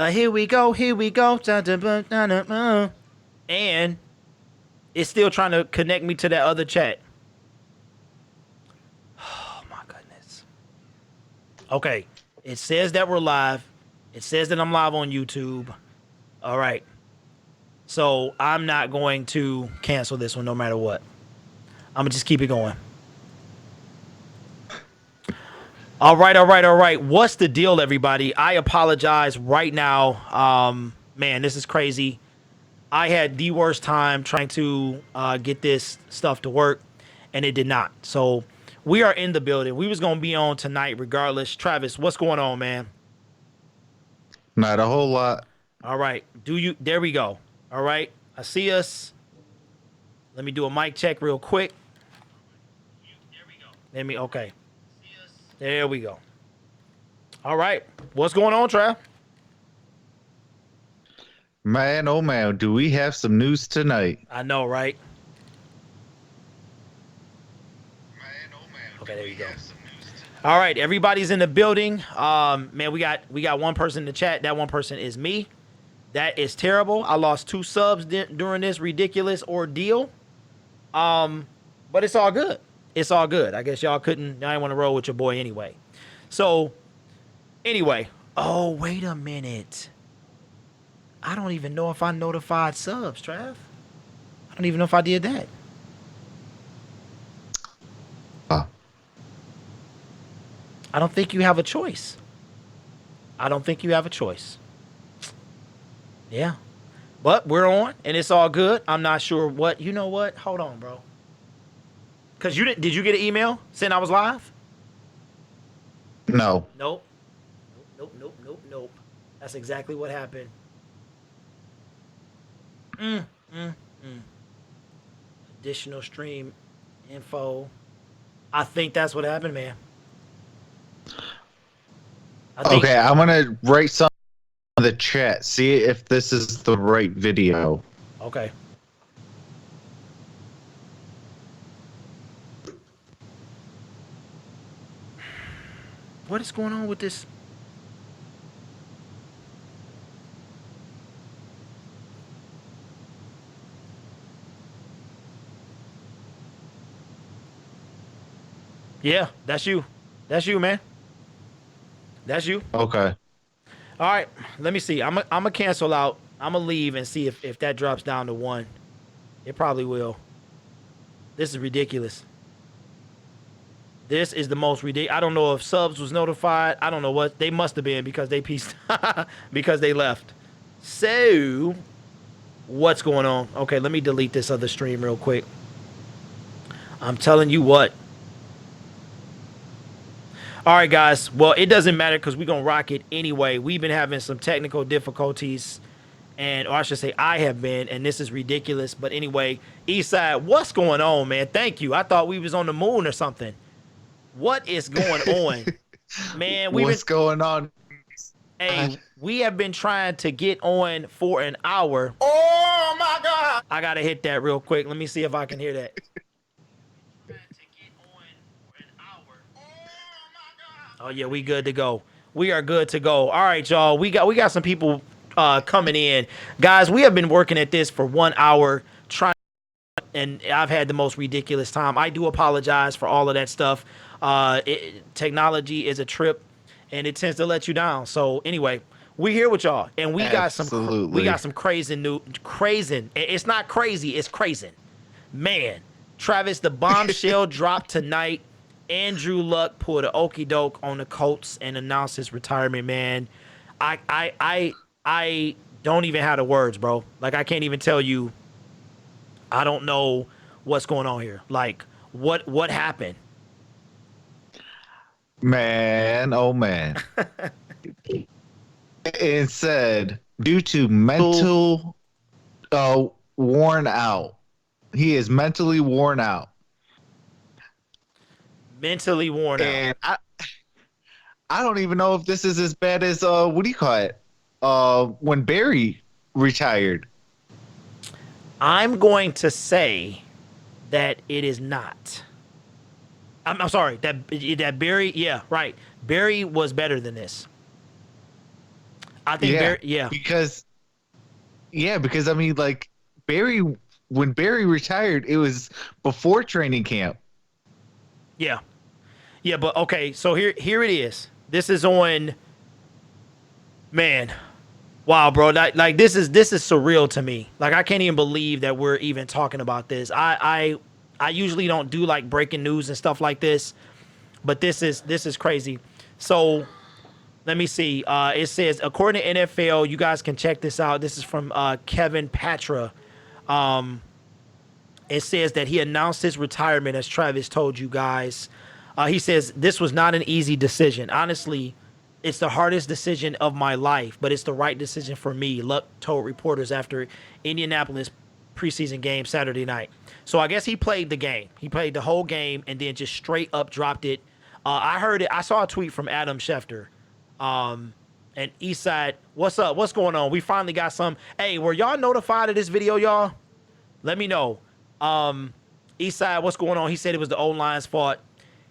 Here we go, here we go. And it's still trying to connect me to that other chat. Oh my goodness. Okay. It says that we're live. It says that I'm live on YouTube. All right. So I'm not going to cancel this one no matter what. I'm going to just keep it going. All right. What's the deal, everybody? I apologize right now. Man, this is crazy. I had the worst time trying to get this stuff to work, and it did not. So we are in the building. We was going to be on tonight regardless. Travis, what's going on, man? Not a whole lot. All right. There we go. All right. I see us. Let me do a mic check real quick. Okay. There we go. All right. What's going on, Trav? Man, oh man, do we have some news tonight? I know, right? Okay, there you go. All right, everybody's in the building. Man, we got one person in the chat. That one person is me. That is terrible. I lost 2 subs during this ridiculous ordeal. But it's all good. It's all good. I guess y'all didn't want to roll with your boy anyway. So, anyway. Oh, wait a minute. I don't even know if I notified subs, Trav. I don't even know if I did that. I don't think you have a choice. Yeah. But we're on, and it's all good. I'm not sure what. You know what? Hold on, bro. Because did you get an email saying I was live? No. Nope. That's exactly what happened. Additional stream info. I think that's what happened, man. Okay, I'm gonna write something in the chat. See if this is the right video. Okay. What is going on with this? Yeah, that's you. That's you, man. That's you. Okay. All right, let me see. I'm gonna cancel out. I'm gonna leave and see if that drops down to 1. It probably will. This is ridiculous. This is the most ridiculous. I don't know if subs was notified. I don't know what. They must have been because they pieced because they left. So, what's going on? Okay, let me delete this other stream real quick. I'm telling you what. All right, guys. Well, it doesn't matter because we're going to rock it anyway. We've been having some technical difficulties, or I should say I have been, and this is ridiculous. But anyway, Eastside, what's going on, man? Thank you. I thought we was on the moon or something. What is going on? Man, what's going on? Hey, we have been trying to get on for an hour. Oh, my God. I got to hit that real quick. Let me see if I can hear that. Oh yeah, we good to go. We are good to go. All right, y'all. We got some people coming in. Guys, we have been working at this for 1 hour trying, and I've had the most ridiculous time. I do apologize for all of that stuff. Technology is a trip, and it tends to let you down. So anyway, we here with y'all, and we got some crazy new crazy. It's not crazy, it's crazy. Man, Travis, the bombshell dropped tonight. Andrew Luck pulled an okey doke on the Colts and announced his retirement, man. I don't even have the words, bro. Like, I can't even tell you. I don't know what's going on here. Like, what happened? Man, oh man. It said due to mental worn out. He is mentally worn out. Mentally worn out. And I don't even know if this is as bad as what do you call it? When Barry retired. I'm going to say that it is not. I'm sorry. That Barry, yeah, right. Barry was better than this. I think Yeah, Barry. Yeah, because I mean, like Barry, when Barry retired, it was before training camp. yeah, yeah. But okay, so here it is. This is on. Man, wow, bro. Like this is surreal to me. Like I can't even believe that we're even talking about this. I usually don't do like breaking news and stuff like this, but this is crazy. So let me see. It says according to NFL, you guys can check this out. This is from Kevin Patra. It says that he announced his retirement, as Travis told you guys. He says, this was not an easy decision. Honestly, it's the hardest decision of my life, but it's the right decision for me, Luck told reporters after Indianapolis preseason game Saturday night. So I guess he played the game. He played the whole game and then just straight up dropped it. I heard it. I saw a tweet from Adam Schefter. And Eastside, what's up? What's going on? We finally got some. Hey, were y'all notified of this video, y'all? Let me know. Eastside, what's going on? He said it was the O-line's fault.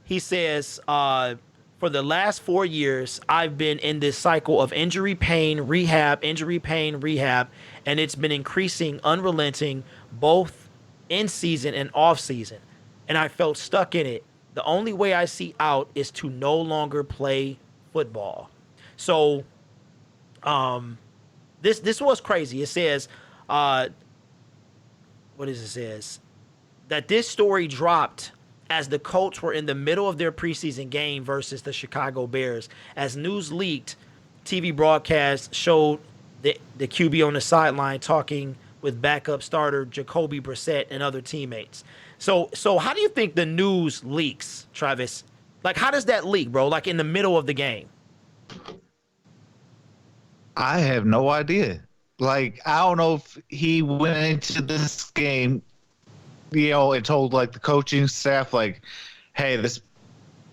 He says, for the last 4 years, I've been in this cycle of injury, pain, rehab, and it's been increasing, unrelenting, both in season and off season. And I felt stuck in it. The only way I see out is to no longer play football. So, this was crazy. It says, what does it says? That this story dropped as the Colts were in the middle of their preseason game versus the Chicago Bears. As news leaked, TV broadcasts showed the QB on the sideline talking with backup starter Jacoby Brissett and other teammates. So how do you think the news leaks, Travis? Like, how does that leak, bro? Like in the middle of the game? I have no idea. Like, I don't know if he went into this game, and told like the coaching staff, like, hey, this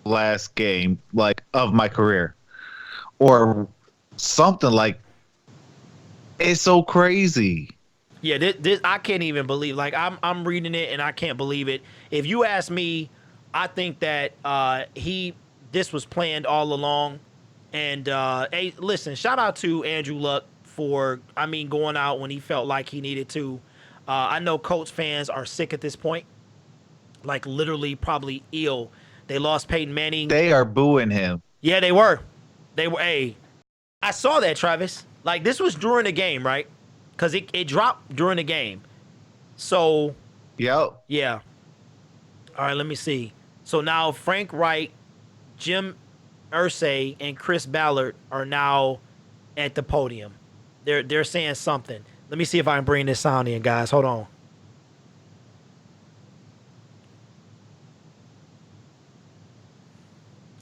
last game, like, of my career, or something. Like, it's so crazy. Yeah, this I can't even believe. Like I'm reading it and I can't believe it. If you ask me, I think that this was planned all along. And hey, listen, shout out to Andrew Luck for going out when he felt like he needed to. I know Colts fans are sick at this point, like literally probably ill. They lost Peyton Manning. They are booing him. Yeah, they were. Hey, I saw that, Travis. Like this was during the game, right? Because it dropped during the game. So, Yep. yeah. All right, let me see. So now Frank Wright, Jim Irsay, and Chris Ballard are now at the podium. They're saying something. Let me see if I can bring this sound in, guys. Hold on.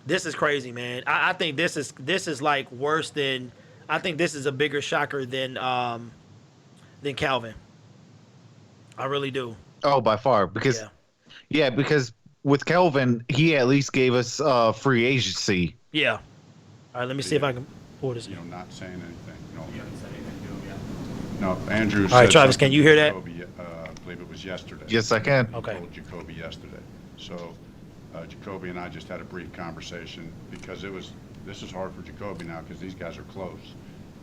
This is crazy, man. I think this is like worse than. I think this is a bigger shocker than Calvin. I really do. Oh, by far. Because because with Kelvin, he at least gave us free agency. Yeah. All right, let me see if I can pull this. Not saying anything. No, Andrew. All right, Travis, can you hear that? Jacoby, I believe it was yesterday. Yes, I can. He Okay. told Jacoby yesterday. So Jacoby and I just had a brief conversation because this is hard for Jacoby now because these guys are close.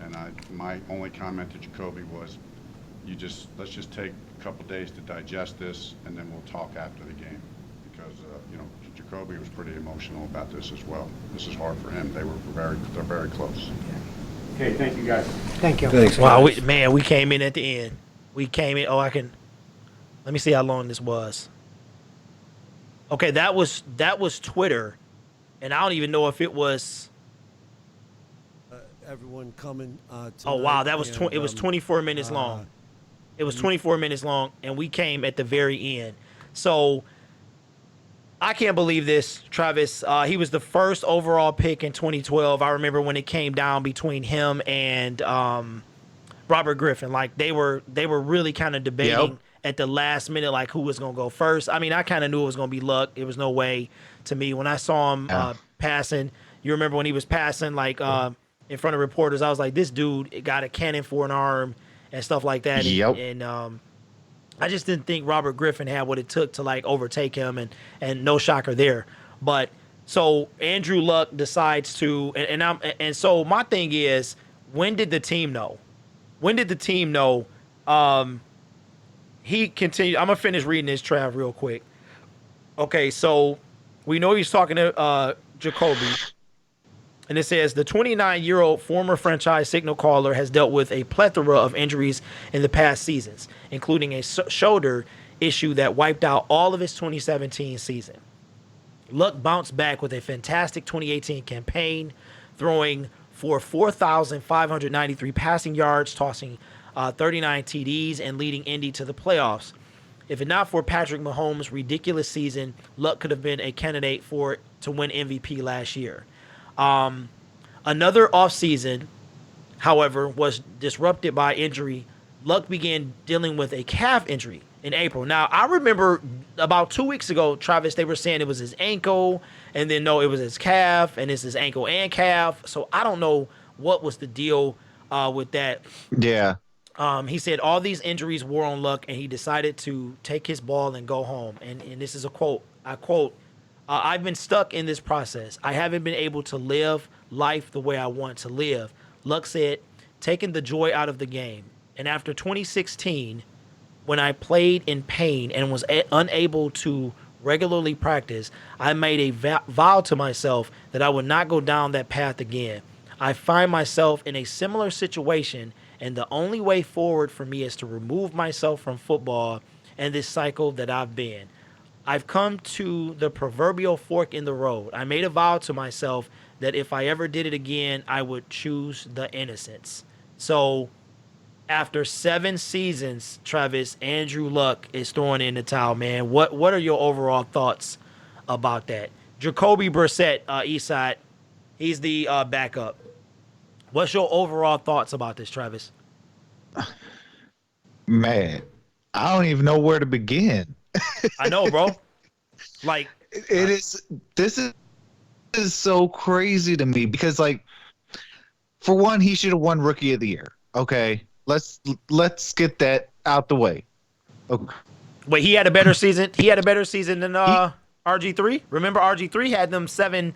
And my only comment to Jacoby was, let's just take a couple days to digest this, and then we'll talk after the game, because Jacoby was pretty emotional about this as well. This is hard for him. They're very close. Okay, thank you guys. Thank you. Thanks. Wow, we came in at the end. We came in. Oh, let me see how long this was. Okay, that was Twitter, and I don't even know if it was. Everyone coming. Oh wow, that was it was 24 minutes long. It was 24 minutes long, and we came at the very end. So I can't believe this, Travis. He was the first overall pick in 2012. I remember when it came down between him and Robert Griffin. Like they were really kind of debating at the last minute, like who was gonna go first. I mean, I kind of knew it was gonna be Luck. It was no way to me when I saw him passing. You remember when he was passing, like in front of reporters, I was like, this dude got a cannon for an arm and stuff like that. And I just didn't think Robert Griffin had what it took to like overtake him, and no shocker there. But so Andrew Luck decides to, and so my thing is, when did the team know? When did the team know? He continued. I'm gonna finish reading this, Trav, real quick. Okay, so we know he's talking to Jacoby, and it says the 29-year-old former franchise signal caller has dealt with a plethora of injuries in the past seasons, including a shoulder issue that wiped out all of his 2017 season. Luck bounced back with a fantastic 2018 campaign, throwing for 4,593 passing yards, tossing 39 TDs, and leading Indy to the playoffs. If it not for Patrick Mahomes' ridiculous season, Luck could have been a candidate to win MVP last year. Another offseason, however, was disrupted by injury. Luck began dealing with a calf injury in April. Now, I remember about 2 weeks ago, Travis, they were saying it was his ankle, and then no, it was his calf, and it's his ankle and calf. So I don't know what was the deal with that. Yeah. He said all these injuries wore on Luck, and he decided to take his ball and go home. And this is a quote. I quote, I've been stuck in this process. I haven't been able to live life the way I want to live. Luck said, taking the joy out of the game. And after 2016, when I played in pain and was unable to regularly practice, I made a vow to myself that I would not go down that path again. I find myself in a similar situation, and the only way forward for me is to remove myself from football and this cycle that I've been. I've come to the proverbial fork in the road. I made a vow to myself that if I ever did it again, I would choose the innocence. So after 7 seasons, Travis, Andrew Luck is throwing in the towel, man. What are your overall thoughts about that? Jacoby Brissett, Eastside, he's the backup. What's your overall thoughts about this, Travis? Man, I don't even know where to begin. I know, bro. Like, It is. This is so crazy to me because, like, for one, he should have won Rookie of the Year. Okay, let's get that out the way. Okay. wait, he had a better season. He had a better season than RG3. Remember, RG3 had them seven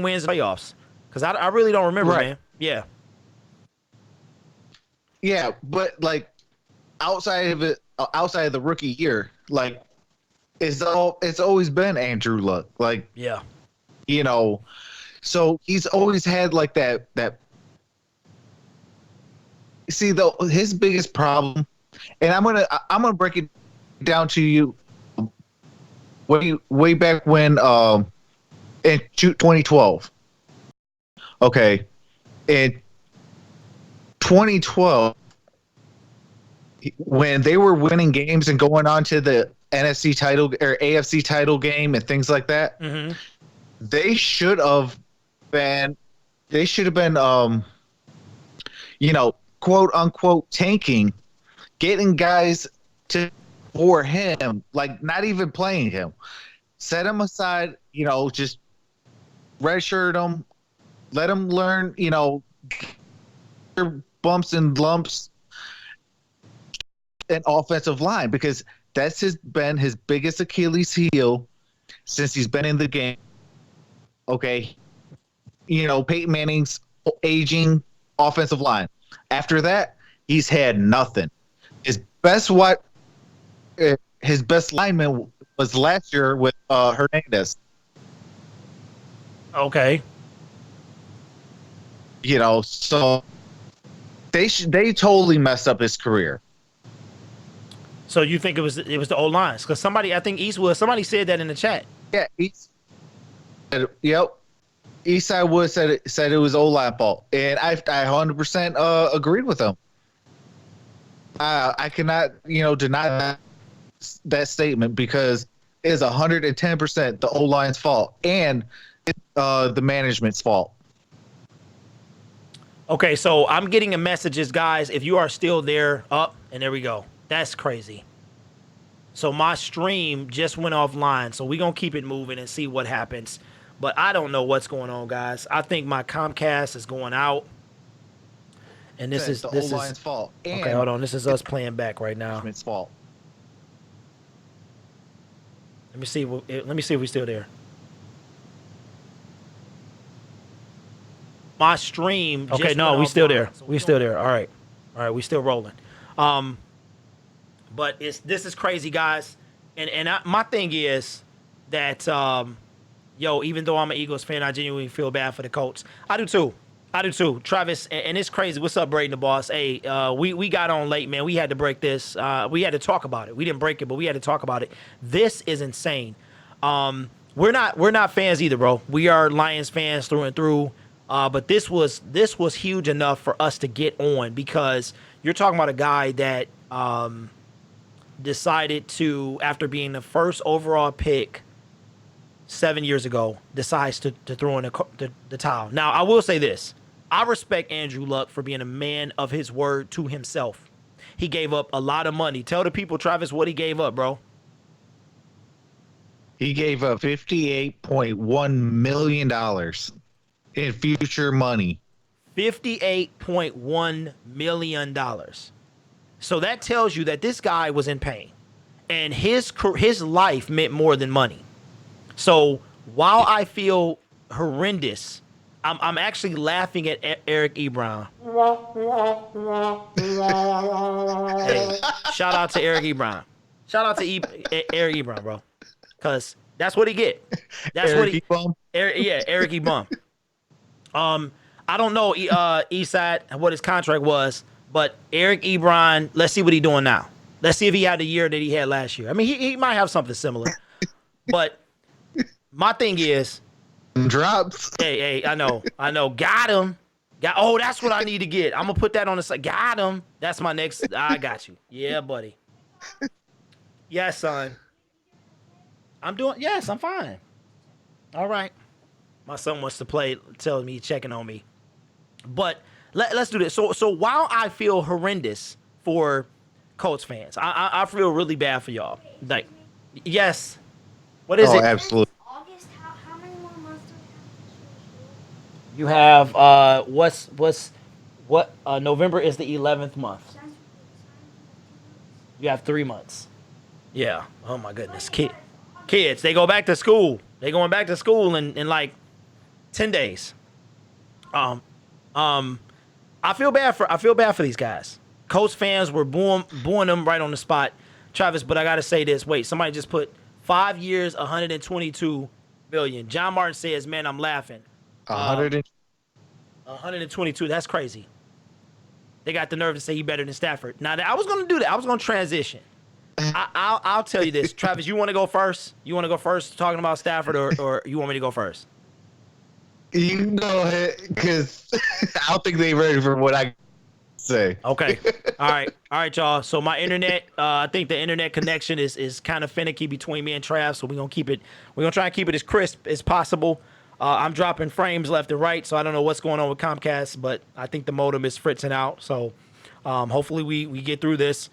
wins in playoffs. Because I really don't remember, Right. man. Yeah. Yeah, but like outside of it, outside of the rookie year, like it's always been Andrew Luck. Like, Yeah. you know, so he's always had like that. See, though, his biggest problem, and I'm gonna break it down to you way back when in 2012. Okay, in 2012, when they were winning games and going on to the NFC title or AFC title game and things like that, Mm-hmm. they should have been, quote unquote tanking, getting guys for him, like not even playing him, set him aside, just redshirt him, let him learn, bumps and lumps and offensive line, because that's been his biggest Achilles heel since he's been in the game. Okay. Peyton Manning's aging offensive line. After that, he's had nothing. His best lineman was last year with Hernandez. Okay. So they totally messed up his career. So you think it was the old lines? Because somebody said that in the chat. Yeah, yep. Eastside Wood said it was O-line fault, and I 100% agreed with him. I cannot deny that statement, because it is 110% the O-line's fault and the management's fault. Okay, so I'm getting messages, guys. If you are still there, and there we go. That's crazy. So my stream just went offline, so we're going to keep it moving and see what happens. But I don't know what's going on, guys. I think my Comcast is going out. And this is the O-line's fault. And okay, hold on. This is us playing back right now. management's fault. Let me see if we're still there. My stream. Okay, just Oh, no, no, we still fine. there. We still there. All right, we still rolling. But this is crazy, guys. And my thing is that even though I'm an Eagles fan, I genuinely feel bad for the Colts. I do too. Travis, and it's crazy. What's up, Braden the boss? Hey, we got on late, man. We had to break this. We had to talk about it. We didn't break it, but we had to talk about it. This is insane. We're not fans either, bro. We are Lions fans through and through. But this was huge enough for us to get on, because you're talking about a guy that decided to, after being the first overall pick 7 years ago, decides to throw in the towel. Now, I will say this. I respect Andrew Luck for being a man of his word to himself. He gave up a lot of money. Tell the people, Travis, what he gave up, bro. He gave up $58.1 million in future money. $58.1 million. So that tells you that this guy was in pain, and his life meant more than money. So while I feel horrendous, I'm actually laughing at Eric Ebron. Hey, shout out to Eric Ebron. Shout out to Eric Ebron, bro, because that's what he get. That's Eric what he. Ebron? Eric Ebron. I don't know Eastside what his contract was, but Eric Ebron, let's see what he's doing now. Let's see if he had the year that he had last year. I mean, he might have something similar. But my thing is, Drops. hey, I know. Got him. Oh, that's what I need to get. I'm gonna put that on the side. Got him. That's my next. I got you. Yeah, buddy. Yes, son. Yes, I'm fine. All right. My son wants to play, telling me, checking on me. But let's do this. So while I feel horrendous for Colts fans, I feel really bad for y'all. Like, yes. What is Oh, it? absolutely. August, how many more months do we have? You have November is the 11th month. You have 3 months. Yeah. Oh my goodness. Kids, they go back to school. They going back to school in like 10 days. I feel bad for these guys. Colts fans were booing them right on the spot. Travis, but I gotta say this. Wait, somebody just put 5 years, 122 billion. John Martin says, "Man, I'm laughing." 122. That's crazy. They got the nerve to say he better than Stafford. Now, I was gonna do that. I was gonna transition. I'll tell you this, Travis. You want to go first? You want to go first talking about Stafford, or you want me to go first? You can go ahead, because I don't think they ready for what I say. Okay. All right, y'all. So my internet, I think the internet connection is kind of finicky between me and Trav. So we're gonna try and keep it as crisp as possible. I'm dropping frames left and right, so I don't know what's going on with Comcast, but I think the modem is fritzing out. So hopefully we get through this.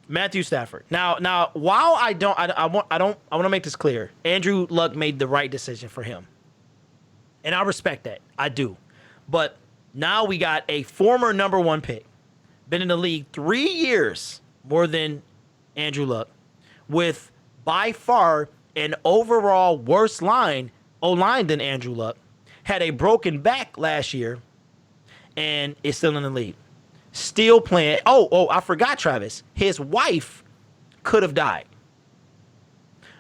Matthew Stafford. Now, while I want to make this clear. Andrew Luck made the right decision for him, and I respect that. I do, but now we got a former number 1 pick, been in the league 3 years more than Andrew Luck, with by far an overall worse O-line than Andrew Luck, had a broken back last year, and is still in the league. Still playing. Oh, I forgot, Travis. His wife could have died.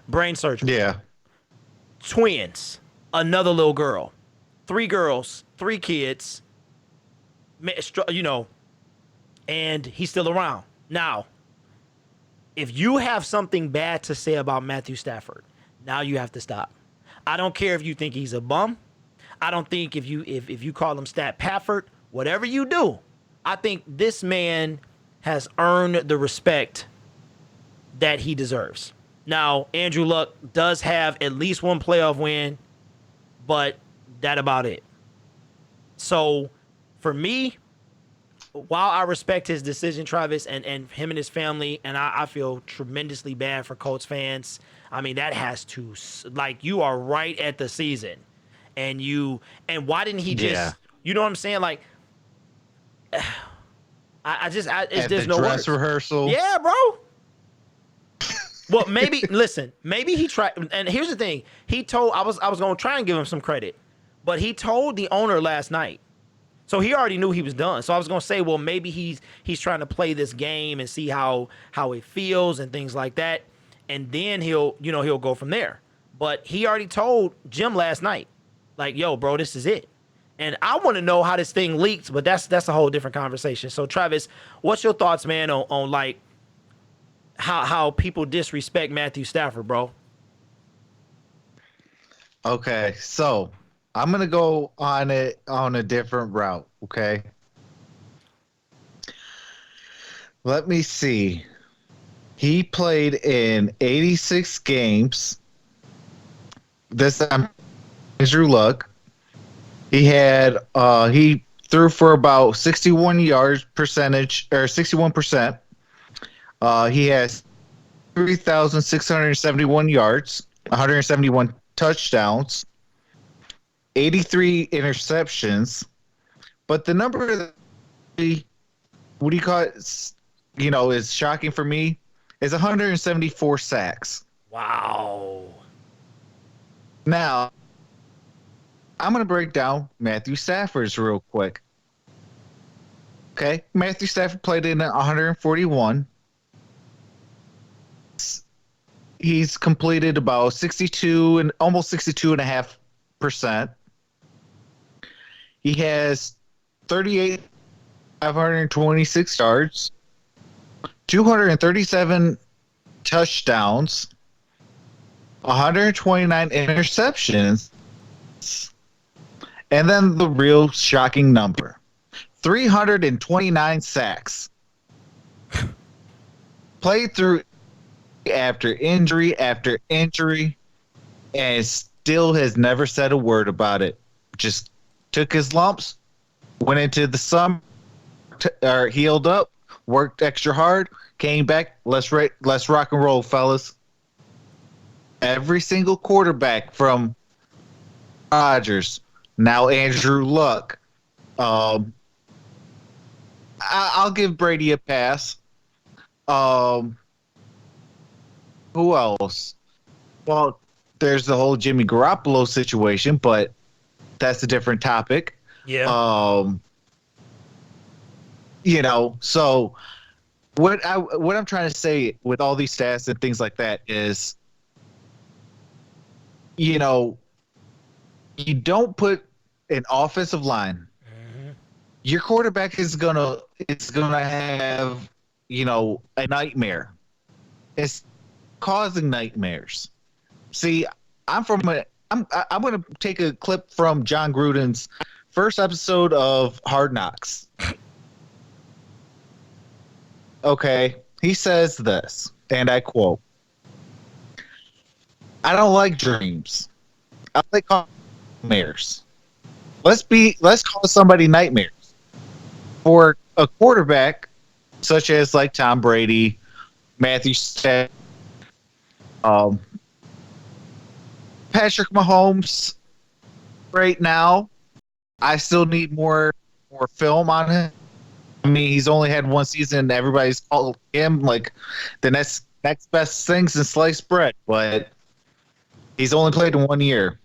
Brain surgery. Yeah. Twins. Another little girl. 3 girls. 3 kids. And he's still around. Now, if you have something bad to say about Matthew Stafford, now you have to stop. I don't care if you think he's a bum. I don't think if you call him Stat Pafford, whatever you do, I think this man has earned the respect that he deserves. Now, Andrew Luck does have at least 1 playoff win, but that about it. So, for me, while I respect his decision, Travis, and him and his family, and I feel tremendously bad for Colts fans. I mean, that has to, like, you are right at the season. And why didn't he just, you know what I'm saying? Like, it's At there's the no dress words. rehearsal. Yeah, bro. Well, maybe he tried. And here's the thing: I was going to try and give him some credit, But he told the owner last night. So he already knew he was done. So I was gonna say, well, maybe he's trying to play this game and see how it feels and things like that, and then he'll go from there. But he already told Jim last night, like, yo, bro, this is it. And I want to know how this thing leaked, but that's a whole different conversation. So Travis, what's your thoughts, man, on like how people disrespect Matthew Stafford, bro? Okay, so I'm gonna go on a different route. Okay, let me see. He played in 86 games. This time, Andrew Luck. He threw for about 61 yards percentage or 61%. He has 3,671 yards, 171 touchdowns, 83 interceptions. But the number that what do you call it? Is shocking for me is 174 sacks. Wow. Now, I'm going to break down Matthew Stafford's real quick. Okay, Matthew Stafford played in 141. He's completed about 62 and almost 62.5%. He has 526 yards, 237 touchdowns, 129 interceptions, and then the real shocking number, 329 sacks. Played through after injury, and still has never said a word about it. Just took his lumps, went into the summer, healed up, worked extra hard, came back. Let's rock and roll, fellas. Every single quarterback from Rodgers, now Andrew Luck. I'll give Brady a pass. Who else? Well, there's the whole Jimmy Garoppolo situation, but that's a different topic. Yeah. So what I'm trying to say with all these stats and things like that is, you don't put an offensive line. Your quarterback is gonna have, a nightmare. It's causing nightmares. See, I'm going to take a clip from John Gruden's first episode of Hard Knocks. Okay, he says this, and I quote, "I don't like dreams. I like nightmares. Let's call somebody nightmares. For a quarterback such as like Tom Brady, Matthew Stafford, Patrick Mahomes, right now, I still need more film on him. I mean, he's only had one season. Everybody's called him like the next best thing since sliced bread, but he's only played in 1 year.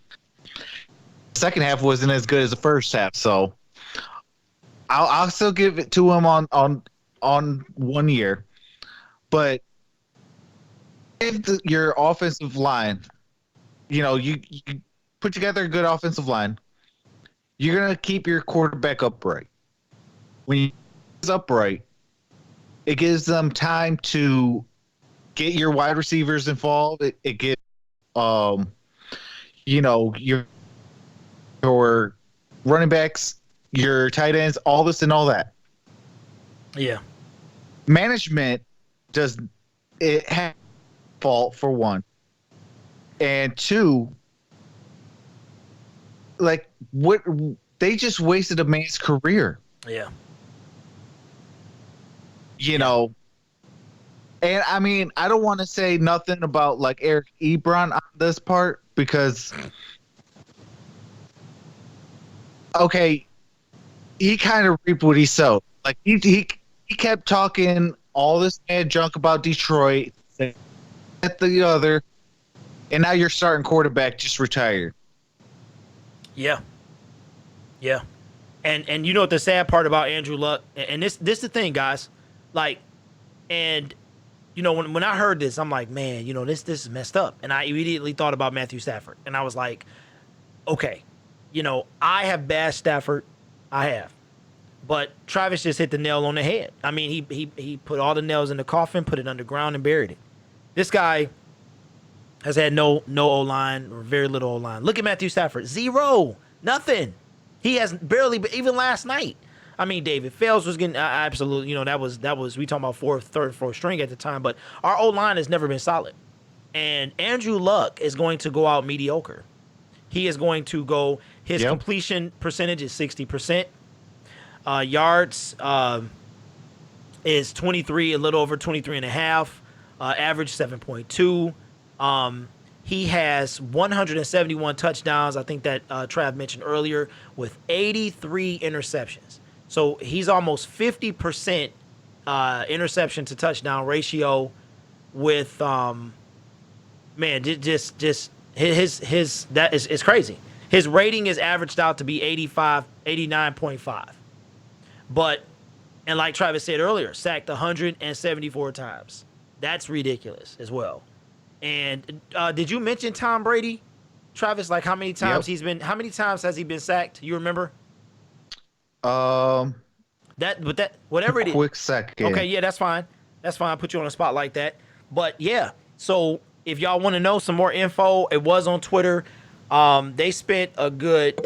The second half wasn't as good as the first half, so I'll still give it to him on 1 year. But if your offensive line, you put together a good offensive line, you're gonna keep your quarterback upright. When he's upright, it gives them time to get your wide receivers involved. It gives your running backs, your tight ends, all this and all that. Yeah. Management does it have fault for one, and two, like what they just wasted a man's career. Yeah. And I mean, I don't want to say nothing about like Eric Ebron on this part because, okay, he kind of reaped what he sowed. Like he kept talking all this mad junk about Detroit, at the other, and now your starting quarterback just retired. Yeah. Yeah. And you know what the sad part about Andrew Luck, and this the thing, guys. Like, and you know, when I heard this, I'm like, man, you know, this is messed up. And I immediately thought about Matthew Stafford. And I was like, okay, you know, I have bashed Stafford. I have. But Travis just hit the nail on the head. I mean, he put all the nails in the coffin, put it underground, and buried it. This guy has had no O-line or very little O-line. Look at Matthew Stafford. Zero. Nothing. He has barely, even last night. I mean, David Fales was getting absolutely, you know, that was we talking about third, fourth string at the time, but our O-line has never been solid. And Andrew Luck is going to go out mediocre. He is going to go, his completion percentage is 60%. Yards is 23, a little over 23 and a half. Average 7.2. He has 171 touchdowns. I think that Trav mentioned earlier, with 83 interceptions. So he's almost 50% interception to touchdown ratio. With man, just his that is crazy. His rating is averaged out to be 89.5. But, and like Travis said earlier, sacked 174 times. That's ridiculous as well. And did you mention Tom Brady, Travis? Like, how many times how many times has he been sacked? You remember? Whatever it is. Quick second. Okay, yeah, that's fine. That's fine. I put you on a spot like that. But yeah, so if y'all want to know some more info, it was on Twitter. They spent a good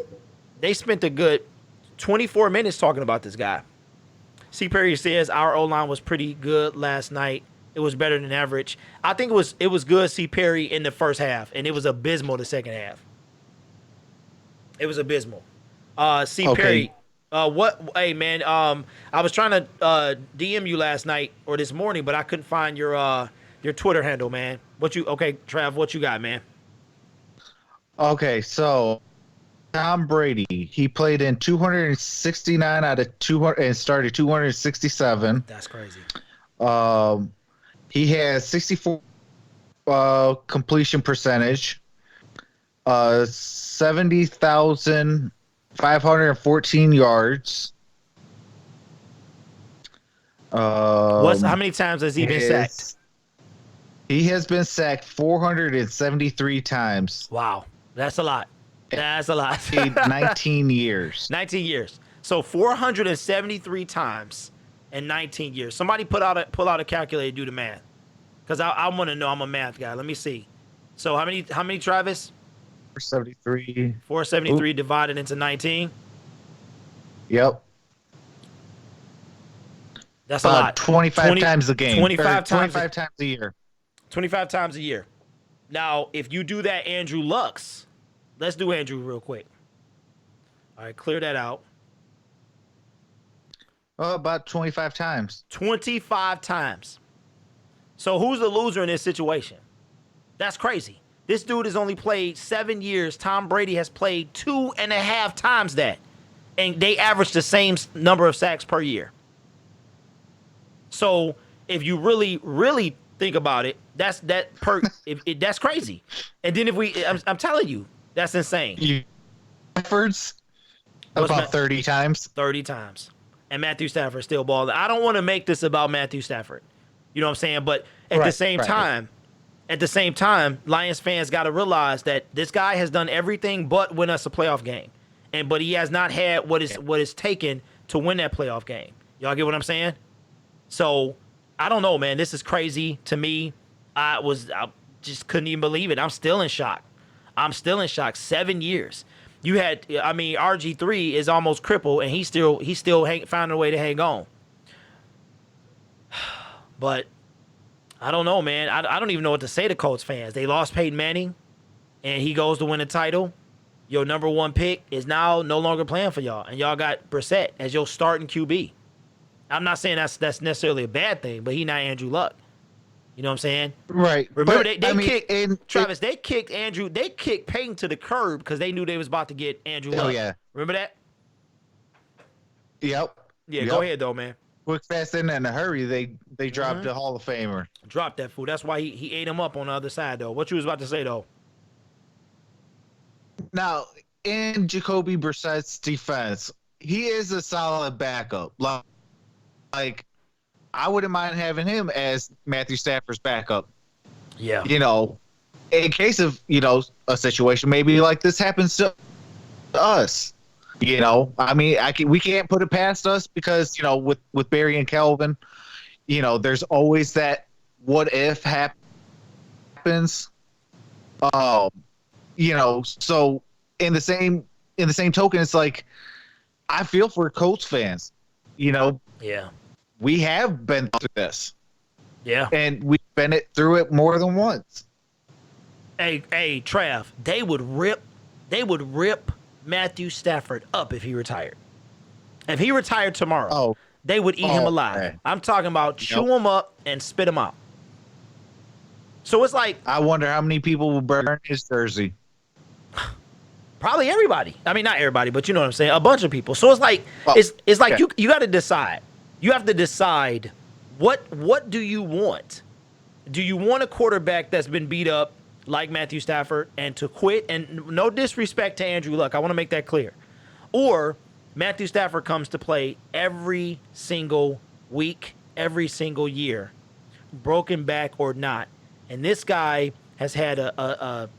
24 minutes talking about this guy. C. Perry says our O-line was pretty good last night. It was better than average. I think it was good, C. Perry, in the first half, and it was abysmal the second half. It was abysmal. C. Okay. Perry, hey man, I was trying to DM you last night or this morning, but I couldn't find your Twitter handle, man. Okay, Trav, what you got, man? Okay, so Tom Brady, he played in 269 out of 200 and started 267. That's crazy. He has 64 completion percentage, 70,514 yards. How many times has he been sacked? He has been sacked 473 times. Wow, that's a lot. That's a lot. 19 years. 19 years. So 473 times in 19 years. Somebody pull out a calculator, do the math, because I want to know. I'm a math guy. Let me see. So how many, Travis? 473. 473 divided into 19. Yep. That's a lot. 25 times a game. 25 times a year. 25 times a year. Now, if you do that, Andrew Luck's. Let's do Andrew real quick. All right, clear that out. Oh, about 25 times. 25 times. So who's the loser in this situation? That's crazy. This dude has only played 7 years. Tom Brady has played 2.5 times that. And they average the same number of sacks per year. So if you really, really think about it, that's crazy. And then I'm telling you, that's insane. Efforts about 30 times. 30 times. And Matthew Stafford still balling. I don't want to make this about Matthew Stafford. You know what I'm saying? But at the same time, Lions fans got to realize that this guy has done everything but win us a playoff game. But he has not had what is taken to win that playoff game. Y'all get what I'm saying? So I don't know, man. This is crazy to me. I just couldn't even believe it. I'm still in shock. 7 years. RG3 is almost crippled, and he still found a way to hang on. But I don't know, man. I don't even know what to say to Colts fans. They lost Peyton Manning, and he goes to win a title. Your number one pick is now no longer playing for y'all, and y'all got Brissett as your starting QB. I'm not saying that's necessarily a bad thing, but he not Andrew Luck. You know what I'm saying? Right. Remember, they kicked Peyton to the curb because they knew they was about to get Andrew Luck. Oh, yeah. Remember that? Yep. Yeah, Go ahead, though, man. Quick, fast, and in a hurry, they dropped the Hall of Famer. Dropped that fool. That's why he ate him up on the other side, though. What you was about to say, though? Now, in Jacoby Brissett's defense, he is a solid backup. Like I wouldn't mind having him as Matthew Stafford's backup. Yeah. You know, in case of, you know, a situation maybe like this happens to us. You know, I mean, we can't put it past us because, you know, with Barry and Kelvin, you know, there's always that what if happens. You know, so in the same token, it's like I feel for Colts fans. You know, Yeah. we have been through this. Yeah. And we've been through it more than once. Hey, Trav, they would rip Matthew Stafford up if he retired. If he retired tomorrow, they would eat him alive. Okay. I'm talking about chew him up and spit him out. So it's like, I wonder how many people will burn his jersey. probably everybody. I mean, not everybody, but you know what I'm saying. A bunch of people. So it's like, it's like you got to decide. You have to decide what do you want? Do you want a quarterback that's been beat up like Matthew Stafford and to quit? And no disrespect to Andrew Luck, I want to make that clear. Or Matthew Stafford comes to play every single week, every single year, broken back or not. And this guy has had a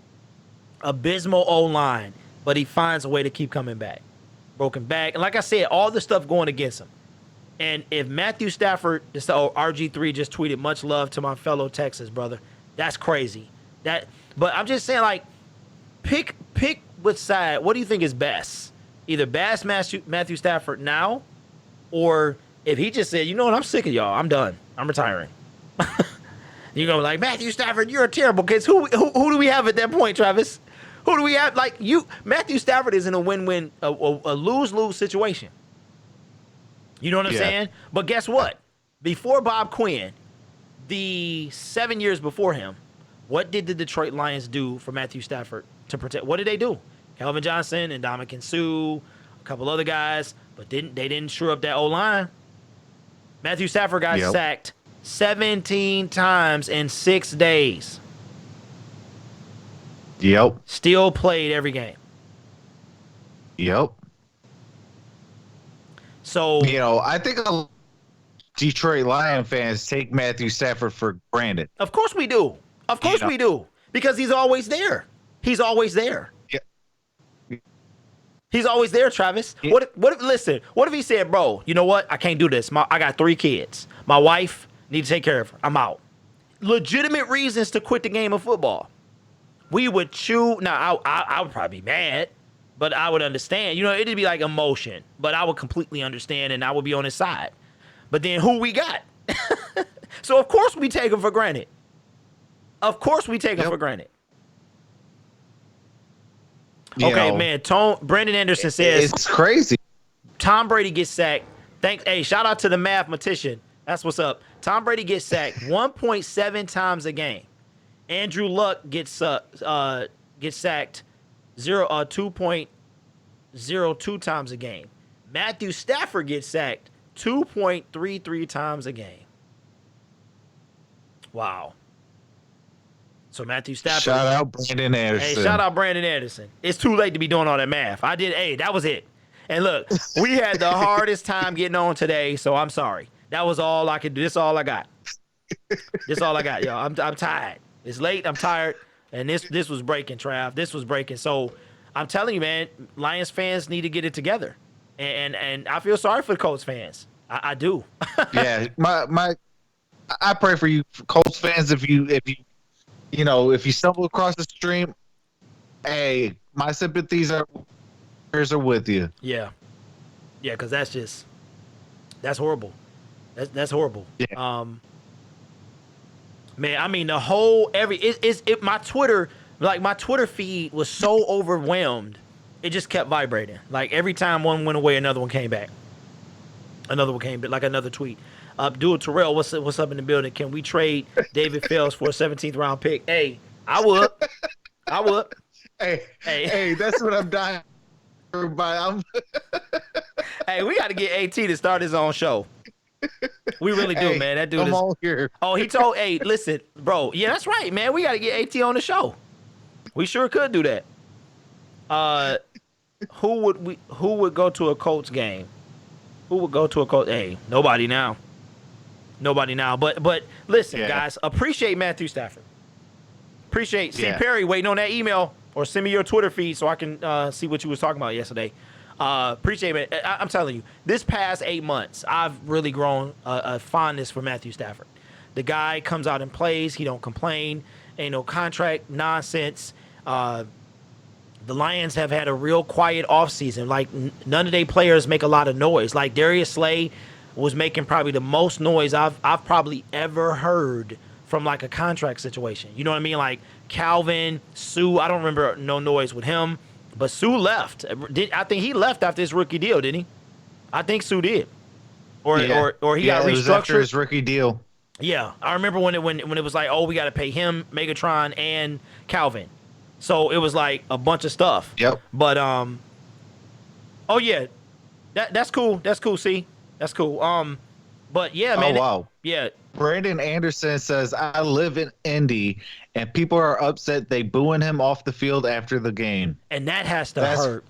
abysmal O-line, but he finds a way to keep coming back. Broken back. And like I said, all the stuff going against him. And if Matthew Stafford, RG3 just tweeted, much love to my fellow Texas brother. That's crazy. But I'm just saying, like, pick which side. What do you think is best? Either bash Matthew Stafford now, or if he just said, you know what, I'm sick of y'all. I'm done. I'm retiring. You're going to be like, Matthew Stafford, you're a terrible kid. Who do we have at that point, Travis? Who do we have? Like, Matthew Stafford is in a win-win, a lose-lose situation. You know what I'm saying? But guess what? Before Bob Quinn, the 7 years before him, what did the Detroit Lions do for Matthew Stafford to protect? What did they do? Calvin Johnson and Ndamukong Suh, a couple other guys, but they didn't shore up that O-line. Matthew Stafford got sacked 17 times in 6 days. Yep. Still played every game. Yep. So, you know, I think Detroit Lion fans take Matthew Stafford for granted. Of course we do. Of course we do. Because he's always there. He's always there. Yeah. He's always there, Travis. Yeah. What if he said, bro, you know what? I can't do this. I got 3 kids. My wife, need to take care of her. I'm out. Legitimate reasons to quit the game of football. We would chew. Now, I would probably be mad, but I would understand. You know, it'd be like emotion, but I would completely understand, and I would be on his side. But then who we got? So, of course, we take him for granted. Of course, we take him for granted. Okay, man. Brandon Anderson says it's crazy. Tom Brady gets sacked. Thanks. Hey, shout out to the mathematician. That's what's up. Tom Brady gets sacked 1.7 times a game. Andrew Luck gets sacked 2.02 times a game. Matthew Stafford gets sacked 2.33 times a game. Wow. So Matthew Stafford. Shout out Brandon Anderson. Hey, shout out Brandon Anderson. It's too late to be doing all that math. That was it. And look, we had the hardest time getting on today, so I'm sorry. That was all I could do. This is all I got. Y'all. I'm tired. It's late. I'm tired. And this was breaking, Trav. This was breaking. So I'm telling you, man, Lions fans need to get it together. And I feel sorry for the Colts fans. I do. Yeah, I pray for you, Colts fans. If you stumble across the stream, hey, my sympathies are with you. Yeah, because that's horrible. That's horrible. Yeah. Man, I mean my Twitter feed was so overwhelmed, it just kept vibrating. Like every time one went away, another one came back. Like another tweet. Abdul Terrell, what's up in the building? Can we trade David Fells for a 17th round pick? Hey, I would. Hey, that's what I'm dying for. Hey, we got to get AT to start his own show. We really do, man. That dude I'm all here. Oh, he told, hey, listen, bro. Yeah, that's right, man. We got to get AT on the show. We sure could do that. Who would go to a Colts game? Who would go to a Colts? Hey, nobody now. Nobody now. But listen, Yeah. guys, appreciate Matthew Stafford. Appreciate C. Yeah. Perry waiting on that email, or send me your Twitter feed so I can see what you was talking about yesterday. Appreciate it. I'm telling you, this past 8 months, I've really grown a fondness for Matthew Stafford. The guy comes out and plays. He don't complain. Ain't no contract nonsense. The Lions have had a real quiet offseason. Like, none of their players make a lot of noise. Like, Darius Slay was making probably the most noise I've probably ever heard from, like, a contract situation. You know what I mean? Like, Calvin, Sue, I don't remember no noise with him. But Sue left. I think he left after his rookie deal, didn't he? I think Sue did. Or he got it was after restructured. his rookie deal. Yeah, I remember when it was like, oh, we got to pay him, Megatron, and Calvin. So it was like a bunch of stuff. Yep. But oh yeah, that's cool. That's cool. See, that's cool. But yeah, man. Oh wow. Yeah. Brandon Anderson says, I live in Indy, and people are upset they booing him off the field after the game. And that has to hurt.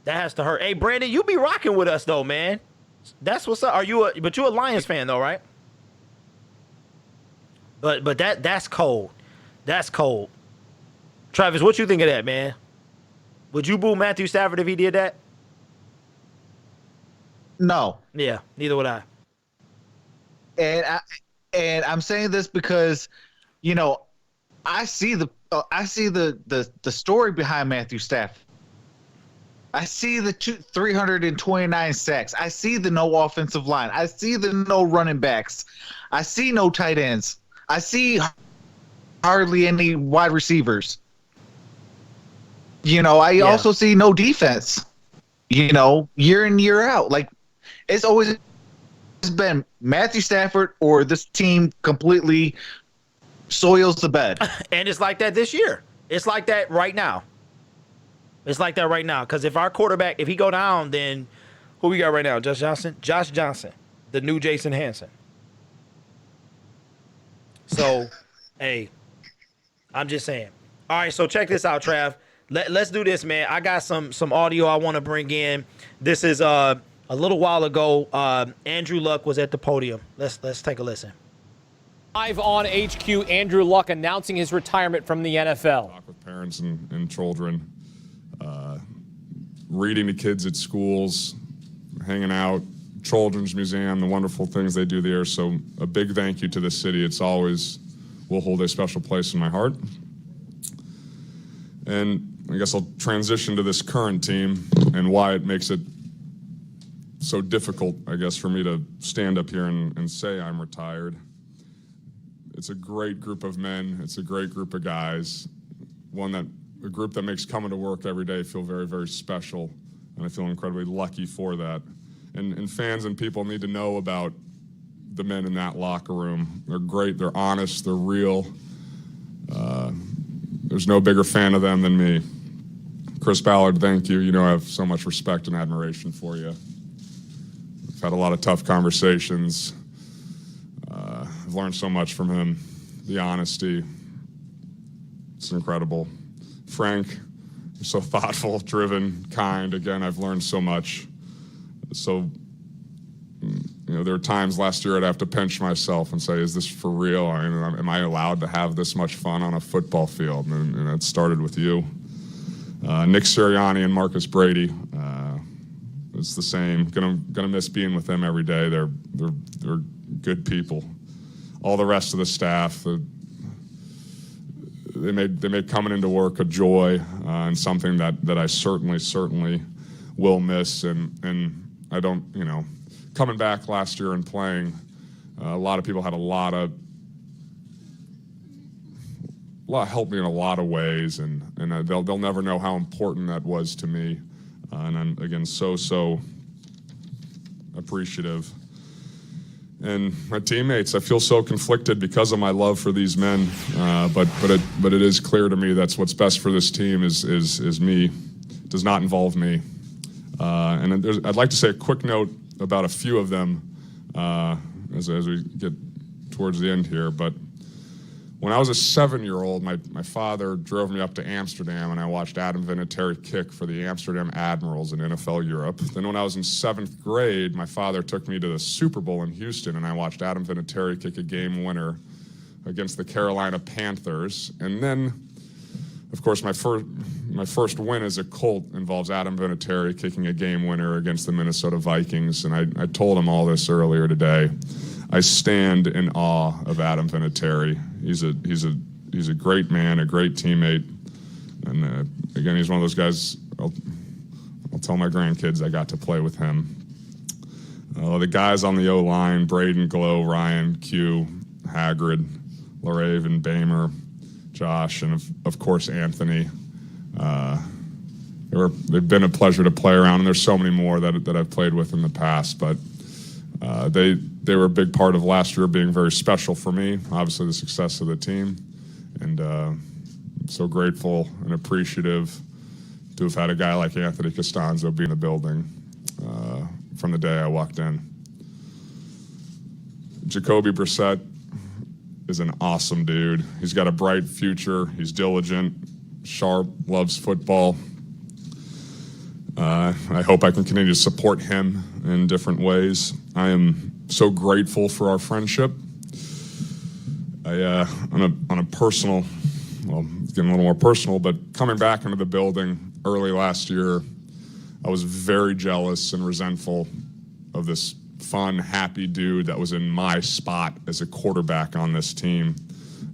That has to hurt. Hey, Brandon, you be rocking with us though, man. That's what's up. But you're a Lions fan though, right? But that's cold. That's cold. Travis, what you think of that, man? Would you boo Matthew Stafford if he did that? No. Yeah, neither would I. And I'm saying this because, you know, I see the story behind Matthew Stafford. I see the 329 sacks. I see the no offensive line. I see the no running backs. I see no tight ends. I see hardly any wide receivers. You know, I also see no defense. You know, year in, year out. Like, it's always been Matthew Stafford or this team completely soils the bed. And it's like that this year. It's like that right now. It's like that right now. Because if our quarterback, if he go down, then who we got right now? Josh Johnson? Josh Johnson, the new Jason Hanson. So, hey, I'm just saying. All right, so check this out, Trav. Let's do this, man. I got some audio I want to bring in. This is a little while ago. Andrew Luck was at the podium. Let's take a listen. Live on HQ, Andrew Luck announcing his retirement from the NFL. Talk with parents and children, reading to kids at schools, hanging out, Children's Museum, the wonderful things they do there. So a big thank you to the city. It's always will hold a special place in my heart. And I guess I'll transition to this current team and why it makes it so difficult, I guess, for me to stand up here and say I'm retired. It's a great group of men. It's a great group of guys. A group that makes coming to work every day feel very, very special. And I feel incredibly lucky for that. And fans and people need to know about the men in that locker room. They're great. They're honest. They're real. There's no bigger fan of them than me. Chris Ballard, thank you. You know I have so much respect and admiration for you. I've had a lot of tough conversations. I've learned so much from him. The honesty, it's incredible. Frank, you're so thoughtful, driven, kind. Again, I've learned so much. So, you know, there were times last year I'd have to pinch myself and say, is this for real? I mean, am I allowed to have this much fun on a football field? And it started with you. Nick Sirianni and Marcus Brady, it's the same. Gonna miss being with them every day. They're good people. All the rest of the staff, they made coming into work a joy and something that I certainly will miss. And I don't, you know, coming back last year and playing, a lot of people had a lot helped me in a lot of ways, and they'll never know how important that was to me. And I'm again so appreciative. And my teammates, I feel so conflicted because of my love for these men, but it is clear to me that's what's best for this team is me. It does not involve me. And I'd like to say a quick note about a few of them as we get towards the end here. But When I was a 7-year-old, my father drove me up to Amsterdam, and I watched Adam Vinatieri kick for the Amsterdam Admirals in NFL Europe. Then when I was in 7th grade, my father took me to the Super Bowl in Houston, and I watched Adam Vinatieri kick a game winner against the Carolina Panthers. And then, of course, my first win as a Colt involves Adam Vinatieri kicking a game winner against the Minnesota Vikings. And I told him all this earlier today. I stand in awe of Adam Vinatieri. He's a great man, a great teammate, and again, he's one of those guys. I'll tell my grandkids I got to play with him. The guys on the O line: Braden, Glow, Ryan, Q, Hagrid, Laraven, Bamer, Josh, and of course Anthony. They've been a pleasure to play around, and there's so many more that I've played with in the past, but. They were a big part of last year being very special for me, obviously the success of the team, and I'm so grateful and appreciative to have had a guy like Anthony Costanzo be in the building from the day I walked in. Jacoby Brissett is an awesome dude. He's got a bright future. He's diligent, sharp, loves football. I hope I can continue to support him in different ways. I am so grateful for our friendship. On a personal, well, getting a little more personal, but coming back into the building early last year, I was very jealous and resentful of this fun, happy dude that was in my spot as a quarterback on this team.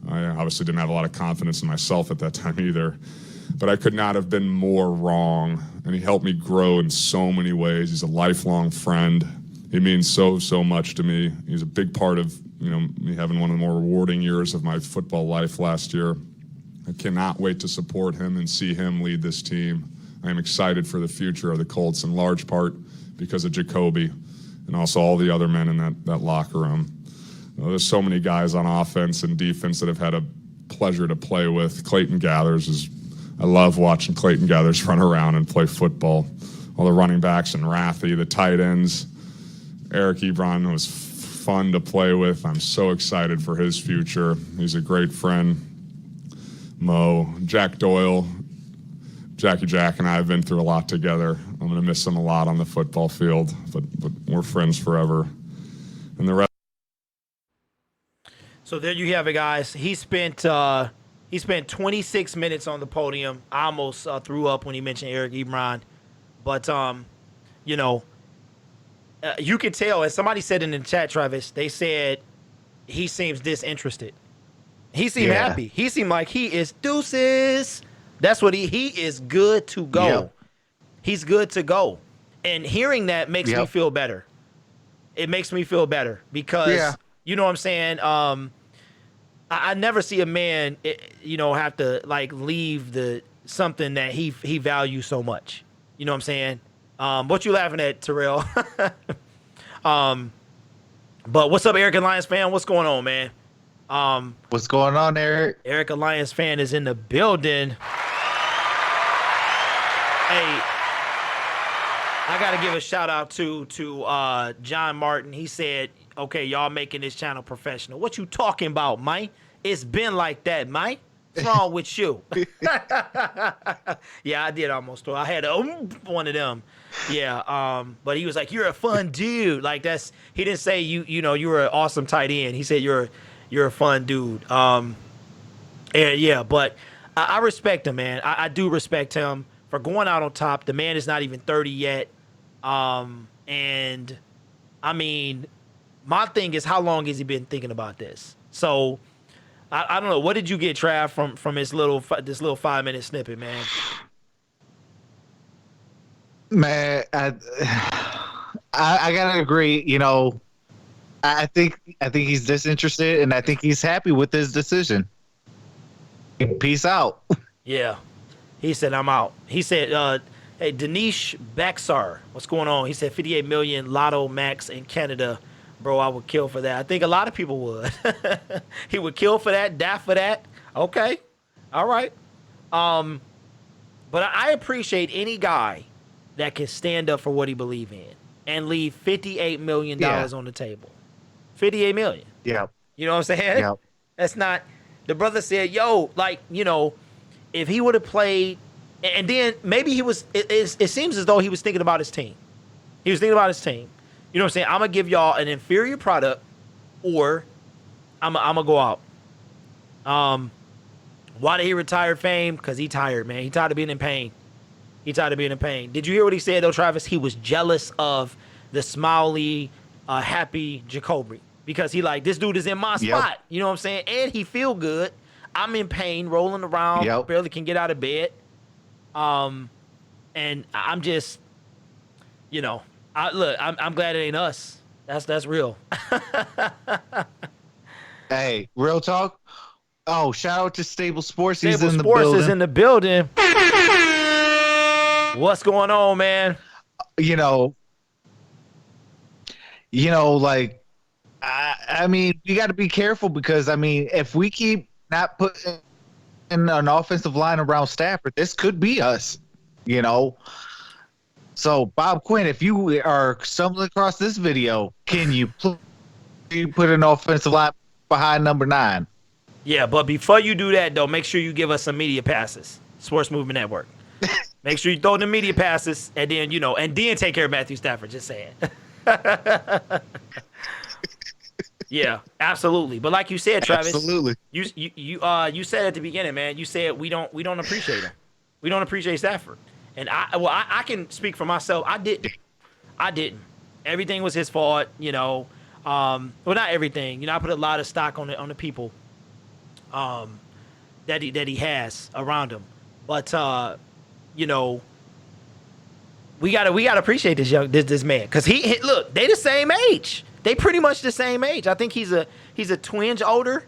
I obviously didn't have a lot of confidence in myself at that time either, but I could not have been more wrong, and he helped me grow in so many ways. He's a lifelong friend. He means so much to me. He's a big part of, me having one of the more rewarding years of my football life last year. I cannot wait to support him and see him lead this team. I am excited for the future of the Colts, in large part because of Jacoby and also all the other men in that locker room. There's so many guys on offense and defense that I've had a pleasure to play with. Clayton Gathers I love watching Clayton Gathers run around and play football. All the running backs and Rathi, the tight ends. Eric Ebron was fun to play with. I'm so excited for his future. He's a great friend. Mo, Jack Doyle, Jackie Jack and I have been through a lot together. I'm going to miss him a lot on the football field, but we're friends forever. And the rest. So there you have it, guys. He spent 26 minutes on the podium. I almost threw up when he mentioned Eric Ebron, but you could tell, as somebody said in the chat, Travis, they said he seems disinterested. He seemed happy. He seemed like he is deuces. That's what he is good to go. Yep. He's good to go. And hearing that makes me feel better. It makes me feel better because, you know what I'm saying? I never see a man, have to leave something that he values so much. You know what I'm saying? What you laughing at, Terrell? But what's up, Eric Alliance fan? What's going on, man? What's going on, Eric? Eric Alliance fan is in the building. Hey, I gotta give a shout out to John Martin. He said, "Okay, y'all making this channel professional. What you talking about, Mike? It's been like that, Mike. What's wrong with you?" Yeah, I did almost throw. I had one of them. Yeah, but he was like, "You're a fun dude." Like he didn't say you were an awesome tight end. He said you're a fun dude. And yeah, but I respect him, man. I do respect him for going out on top. The man is not even 30 yet. And I mean, my thing is, how long has he been thinking about this? So I don't know. What did you get, Trav, from this little 5-minute snippet, man? Man, I gotta agree. I think he's disinterested, and I think he's happy with his decision. Peace out. Yeah, he said, "I'm out." He said, "Hey, Danish Baxar, what's going on?" He said, 58 million Lotto Max in Canada. Bro, I would kill for that. I think a lot of people would. He would kill for that, die for that. Okay. All right. But I appreciate any guy that can stand up for what he believes in and leave $58 million on the table. $58 million. Yeah. You know what I'm saying? Yeah. That's not The brother said, "Yo, like, if he would have played, and then maybe he was. It seems as though he was thinking about his team. He was thinking about his team. You know what I'm saying? I'm gonna give y'all an inferior product, or I'm gonna go out. Why did he retire Fame? Because he tired, man. He tired of being in pain. He tired of being in pain. Did you hear what he said though, Travis? He was jealous of the smiley, happy Jacoby because he like, this dude is in my spot. You know what I'm saying? And he feel good. I'm in pain, rolling around, barely can get out of bed. And I'm just, I'm glad it ain't us. That's real. Hey, real talk. Oh, shout out to Stable Sports. He's Stable in the Sports building. is in the building. What's going on, man? Like, I mean, you got to be careful because, I mean, if we keep not putting in an offensive line around Stafford, this could be us, So, Bob Quinn, if you are stumbling across this video, can you put an offensive line behind number 9? Yeah, but before you do that, though, make sure you give us some media passes. Sports Movement Network. Make sure you throw the media passes, and then, and then take care of Matthew Stafford. Just saying. Yeah, absolutely. But like you said, Travis, absolutely. You said at the beginning, man. You said we don't appreciate him. We don't appreciate Stafford. And I can speak for myself. I didn't. Everything was his fault. Well, not everything. I put a lot of stock on the people that he has around him. But we gotta appreciate this man because he look, they the same age. They pretty much the same age. I think he's a twinge older,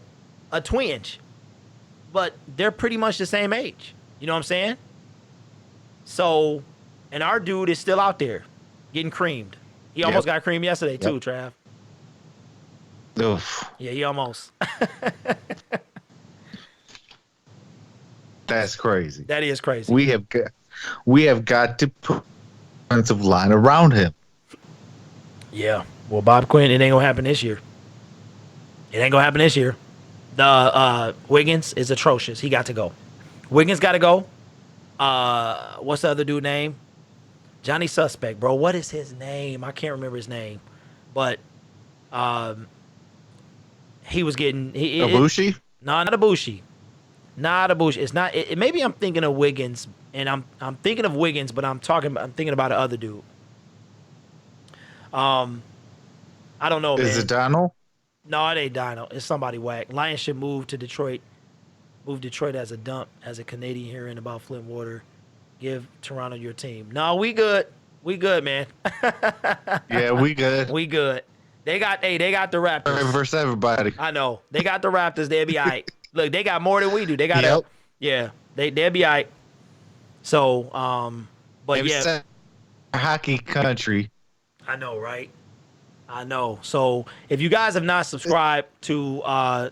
but they're pretty much the same age. You know what I'm saying? So, and our dude is still out there getting creamed. He almost got creamed yesterday too, Trav. Oof. Yeah, he almost. That's crazy. That is crazy. We have got to put offensive line around him. Yeah. Well, Bob Quinn, it ain't gonna happen this year. It ain't gonna happen this year. The Wiggins is atrocious. He got to go. Wiggins got to go. What's the other dude name? Johnny Suspect, bro. What is his name? I can't remember his name. But he was getting Ibushi? No, not Ibushi. Not Ibushi. It's not. Maybe I'm thinking of Wiggins, and I'm thinking of Wiggins, but I'm thinking about the other dude. I don't know, man. Is it Donald? No, it ain't Dino. It's somebody whack. Lions should move to Detroit. Move Detroit as a dump, as a Canadian hearing about Flint Water. Give Toronto your team. No, we good. We good, man. Yeah, we good. We good. They got the Raptors. Versus everybody. I know. They got the Raptors. They'll be all right. Look, they got more than we do. They got they'll be all right. So, but yeah. Hockey country. I know, right? I know. So if you guys have not subscribed to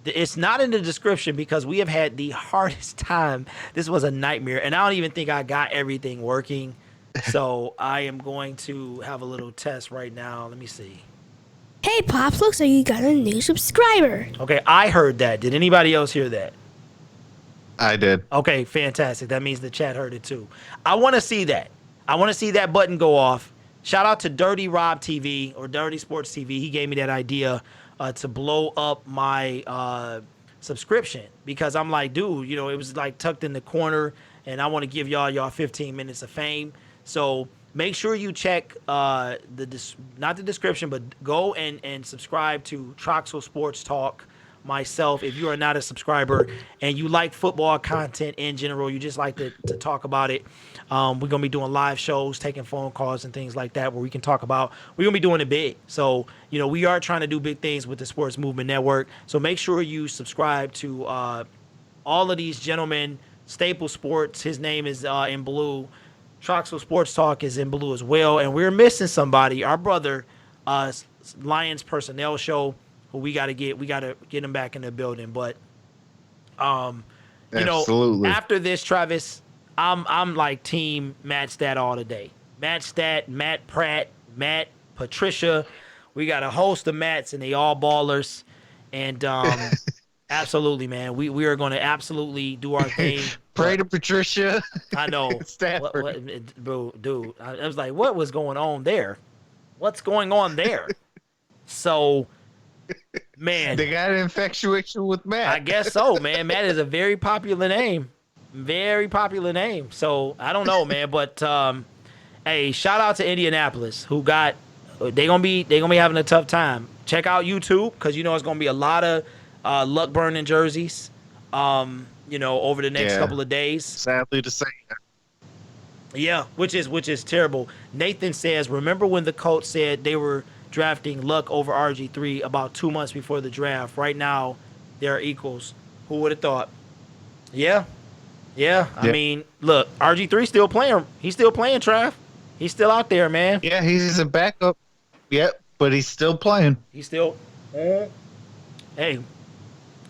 it's not in the description because we have had the hardest time. This was a nightmare, and I don't even think I got everything working. So I am going to have a little test right now. Let me see. Hey, Pops, looks like you got a new subscriber. Okay, I heard that. Did anybody else hear that? I did. Okay, fantastic. That means the chat heard it too. I want to see that. I want to see that button go off. Shout out to Dirty Rob TV or Dirty Sports TV. He gave me that idea to blow up my subscription because I'm like, dude, it was like tucked in the corner, and I want to give y'all 15 minutes of fame. So make sure you check not the description, but go and subscribe to Troxel Sports Talk. Myself, if you are not a subscriber and you like football content in general, you just like to talk about it, we're gonna be doing live shows, taking phone calls and things like that where we can talk about. We're gonna be doing it big, so we are trying to do big things with the Sports Movement Network. So make sure you subscribe to all of these gentlemen. Staple Sports, his name is in blue. Troxel Sports Talk is in blue as well, and we're missing somebody. Our brother, Lions Personnel Show. We gotta get him back in the building, but Absolutely. after this, Travis, I'm like team Matt Stat all the day. Matt Stat, Matt Pratt, Matt Patricia. We got a host of Matts, and they all ballers. And Absolutely, man. We are going to absolutely do our thing. Pray to Patricia. I know. Stafford. Bro, dude. I was like, what was going on there? What's going on there? So, man. They got an infatuation with Matt. I guess so, man. Matt is a very popular name. Very popular name. So, I don't know, man. But, hey, shout out to Indianapolis, who got they're gonna be having a tough time. Check out YouTube, because you know it's gonna be a lot of luck burning jerseys. Over the next couple of days. Sadly to say. Yeah, which is terrible. Nathan says, remember when the Colts said they were drafting Luck over RG3 about 2 months before the draft? Right now, they're equals. Who would have thought? Yeah. I mean, look, RG3 still playing. He's still playing, Trav. He's still out there, man. Yeah, he's a backup. Yep, but he's still playing. He's still, hey,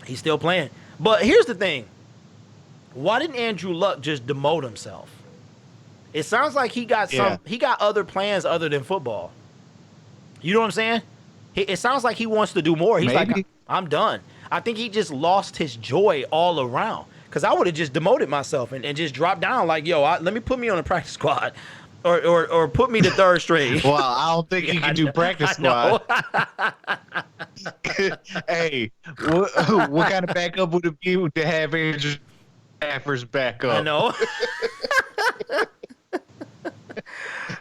he's still playing. But here's the thing. Why didn't Andrew Luck just demote himself? It sounds like he got other plans other than football. You know what I'm saying? It sounds like he wants to do more. He's like, I'm done. I think he just lost his joy all around. Because I would have just demoted myself and just dropped down like, yo, let me put me on a practice squad. Or put me to third string. Well, I don't think he can do practice squad. Hey, what kind of backup would it be to have Andrew Stafford's backup? I know.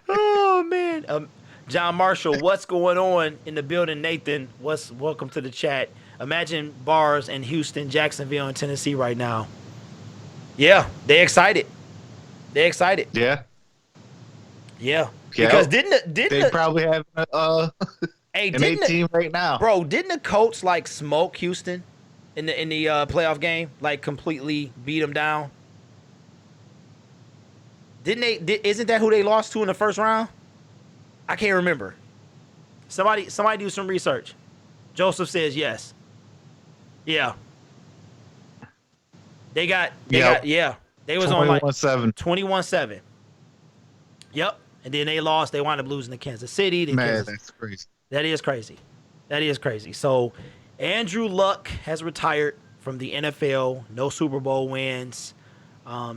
Oh, man. John Marshall, what's going on in the building? Nathan, welcome to the chat. Imagine bars in Houston, Jacksonville, and Tennessee right now. Yeah, they excited. Yeah. Yeah. Because didn't they probably have an A team right now. Bro, didn't the Colts like smoke Houston in the playoff game? Like completely beat them down? Didn't they isn't that who they lost to in the first round? I can't remember. Somebody do some research. Joseph says yes. Yeah. They was on like 21-7. Yep. And then they lost. They wound up losing to Kansas City. Man, that's crazy. That is crazy. So, Andrew Luck has retired from the NFL. No Super Bowl wins.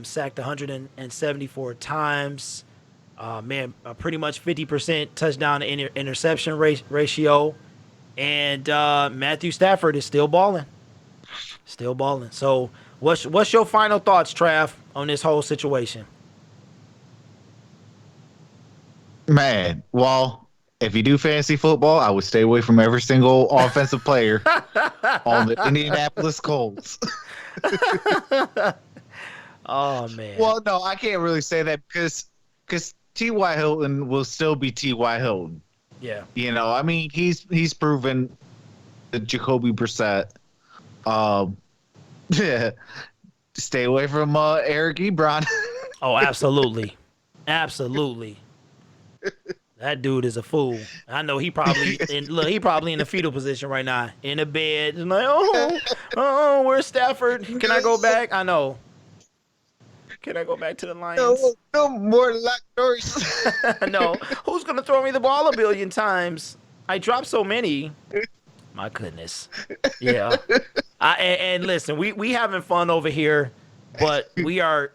Sacked 174 times. Pretty much 50% touchdown to interception ratio. And Matthew Stafford is still balling. So, what's your final thoughts, Trav, on this whole situation? Man, well, if you do fantasy football, I would stay away from every single offensive player on the Indianapolis Colts. Oh, man. Well, no, I can't really say that because T.Y. Hilton will still be T.Y. Hilton. Yeah. You know, I mean, he's proven that Jacoby Brissett. Yeah. Stay away from Eric Ebron. Oh, absolutely. That dude is a fool. I know he probably in the fetal position right now, in the bed. He's like, oh, where's Stafford? Can I go back? I know. Can I go back to the Lions? No more locked doors. No. Who's gonna throw me the ball a billion times? I dropped so many. My goodness. Yeah. And listen, we having fun over here, but we are.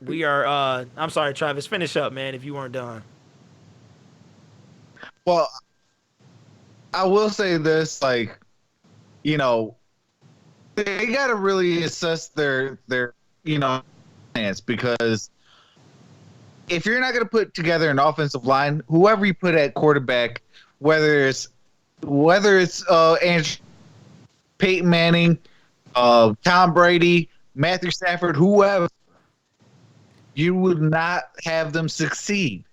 I'm sorry, Travis. Finish up, man. If you weren't done. Well, I will say this, like, you know, they got to really assess their plans, because if you're not going to put together an offensive line, whoever you put at quarterback, whether it's Andrew, Peyton Manning, Tom Brady, Matthew Stafford, whoever, you would not have them succeed.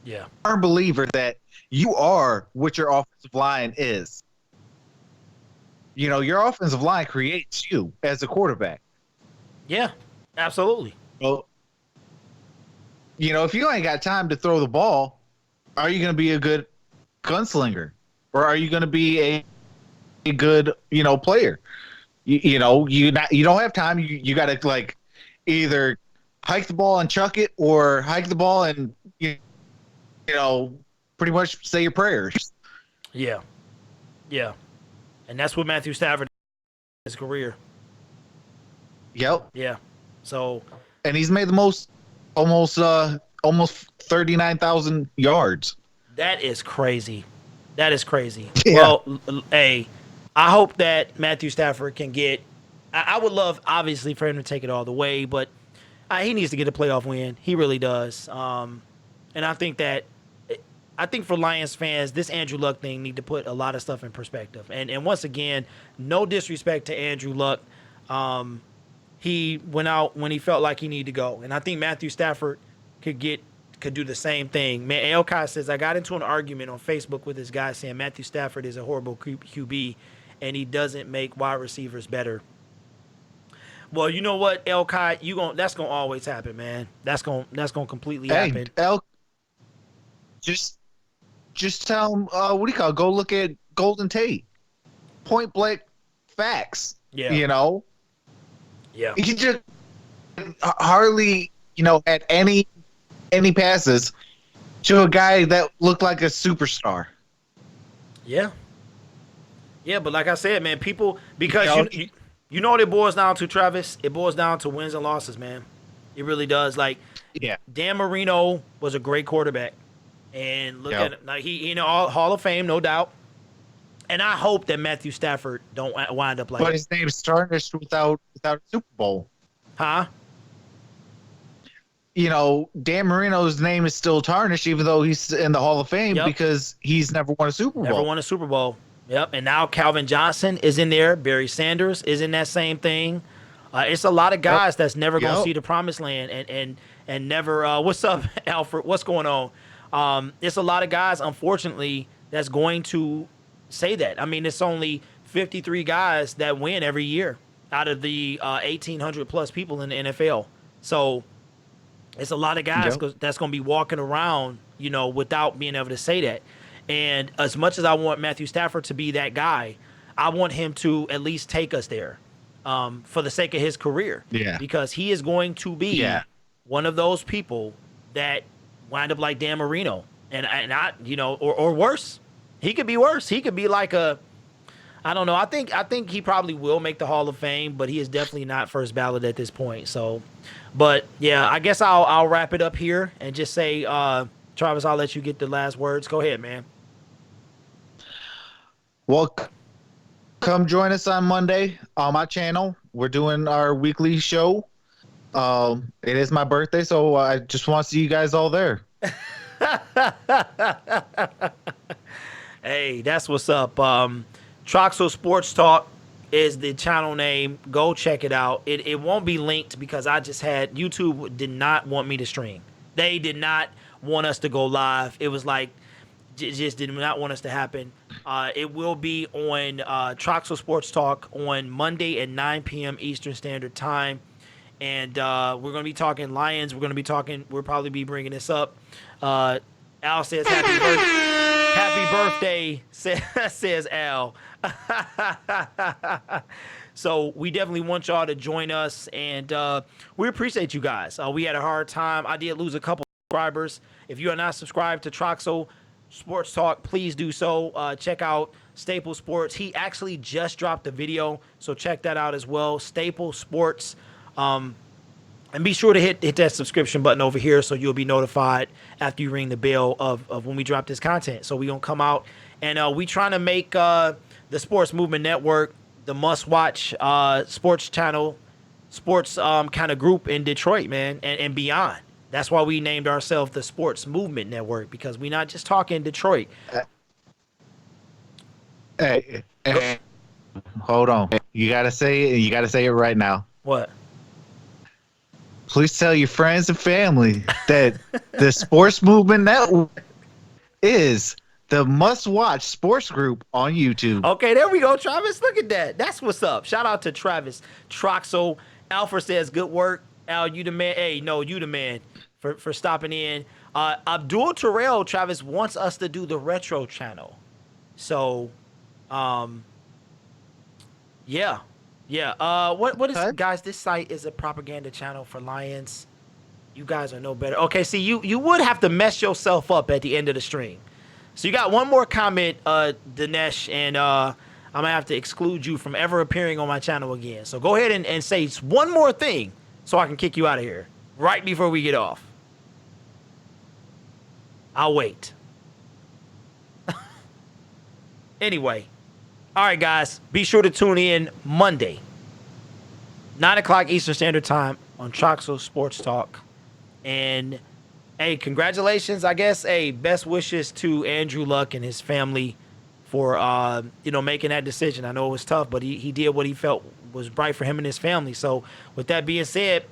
Yeah. I'm a believer that you are what your offensive line is. You know, your offensive line creates you as a quarterback. Yeah, absolutely. Well, you know, if you ain't got time to throw the ball, are you going to be a good gunslinger? Or are you going to be a good, player? You don't have time. You got to, like, either hike the ball and chuck it, or hike the ball and, pretty much say your prayers. Yeah. And that's what Matthew Stafford his career. Yep. Yeah. So And he's made the most, almost 39,000 yards. that is crazy. That is crazy. Yeah. Well, hey, I hope that Matthew Stafford can get. I would love, obviously, for him to take it all the way, but he needs to get a playoff win. He really does. And I think that, for Lions fans, this Andrew Luck thing need to put a lot of stuff in perspective. And once again, no disrespect to Andrew Luck. He went out when he felt like he needed to go. And I think Matthew Stafford could do the same thing. Man, Elkai says, I got into an argument on Facebook with this guy saying Matthew Stafford is a horrible QB and he doesn't make wide receivers better. Well, you know what, Elkai, that's gonna always happen, man. That's gonna completely happen. Just tell him, what do you call it? Go look at Golden Tate. Point blank facts. Yeah. You know? Yeah. He just hardly, had any passes to a guy that looked like a superstar. Yeah. Yeah, but like I said, man, people, because you know what it boils down to, Travis? It boils down to wins and losses, man. It really does. Like, Yeah. Dan Marino was a great quarterback. And look at him. Now, he Hall of Fame, no doubt. And I hope that Matthew Stafford don't wind up like But his name's tarnished without a Super Bowl. Huh? Dan Marino's name is still tarnished, even though he's in the Hall of Fame, because he's never won a Super Bowl. Never won a Super Bowl. Yep. And now Calvin Johnson is in there. Barry Sanders is in that same thing. It's a lot of guys that's never going to see the promised land and never. What's up, Alfred? What's going on? It's a lot of guys, unfortunately, that's going to say that. I mean, it's only 53 guys that win every year out of the 1,800 plus people in the NFL. So it's a lot of guys that's going to be walking around, without being able to say that. And as much as I want Matthew Stafford to be that guy, I want him to at least take us there for the sake of his career. Yeah. Because he is going to be one of those people that wind up like Dan Marino. And I, or worse. He could be worse. He could be like I don't know. I think he probably will make the Hall of Fame, but he is definitely not first ballot at this point. So, but yeah, I guess I'll wrap it up here and just say, Travis, I'll let you get the last words. Go ahead, man. Well, come join us on Monday on my channel. We're doing our weekly show. It is my birthday, so I just want to see you guys all there. Hey, that's what's up. Troxel Sports Talk is the channel name. Go check it out. It won't be linked because YouTube did not want me to stream. They did not want us to go live. It was like, just did not want us to happen. It will be on Troxel Sports Talk on Monday at 9 p.m. Eastern Standard Time. And we're going to be talking Lions. We'll probably be bringing this up. Al says happy birthday, says Al. So we definitely want y'all to join us, and we appreciate you guys. We had a hard time. I did lose a couple subscribers. If you are not subscribed to Troxel Sports Talk, please do so. Check out Staple Sports. He actually just dropped a video, so check that out as well. Staple Sports. And be sure to hit that subscription button over here so you'll be notified after you ring the bell of when we drop this content. So we're going to come out, and we trying to make the Sports Movement Network the must-watch sports channel, sports kind of group in Detroit, man, and beyond. That's why we named ourselves the Sports Movement Network, because we're not just talking Detroit. Hey, hold on. You got to say it. You got to say it right now. What? Please tell your friends and family that the Sports Movement Network is the must-watch sports group on YouTube. Okay, there we go, Travis. Look at that. That's what's up. Shout out to Travis Troxel. Alfred says, good work. Al, you the man. Hey, no, you the man for stopping in. Abdul Terrell, Travis, wants us to do the retro channel. So, yeah. Yeah. What is, guys, this site is a propaganda channel for Lions. You guys are no better. Okay, see, you would have to mess yourself up at the end of the stream. So you got one more comment, Dinesh, and I'm gonna have to exclude you from ever appearing on my channel again. So go ahead and say one more thing so I can kick you out of here right before we get off. I'll wait. Anyway, all right, guys, be sure to tune in Monday, 9 o'clock Eastern Standard Time on TROXEL'S Sports Talk. And hey, congratulations, I guess. Hey, best wishes to Andrew Luck and his family for making that decision. I know it was tough, but he did what he felt was right for him and his family. So with that being said,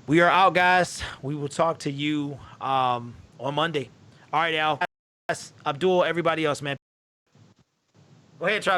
we are out, guys. We will talk to you on Monday. All right, Al. Abdul, everybody else, man. Go ahead, try.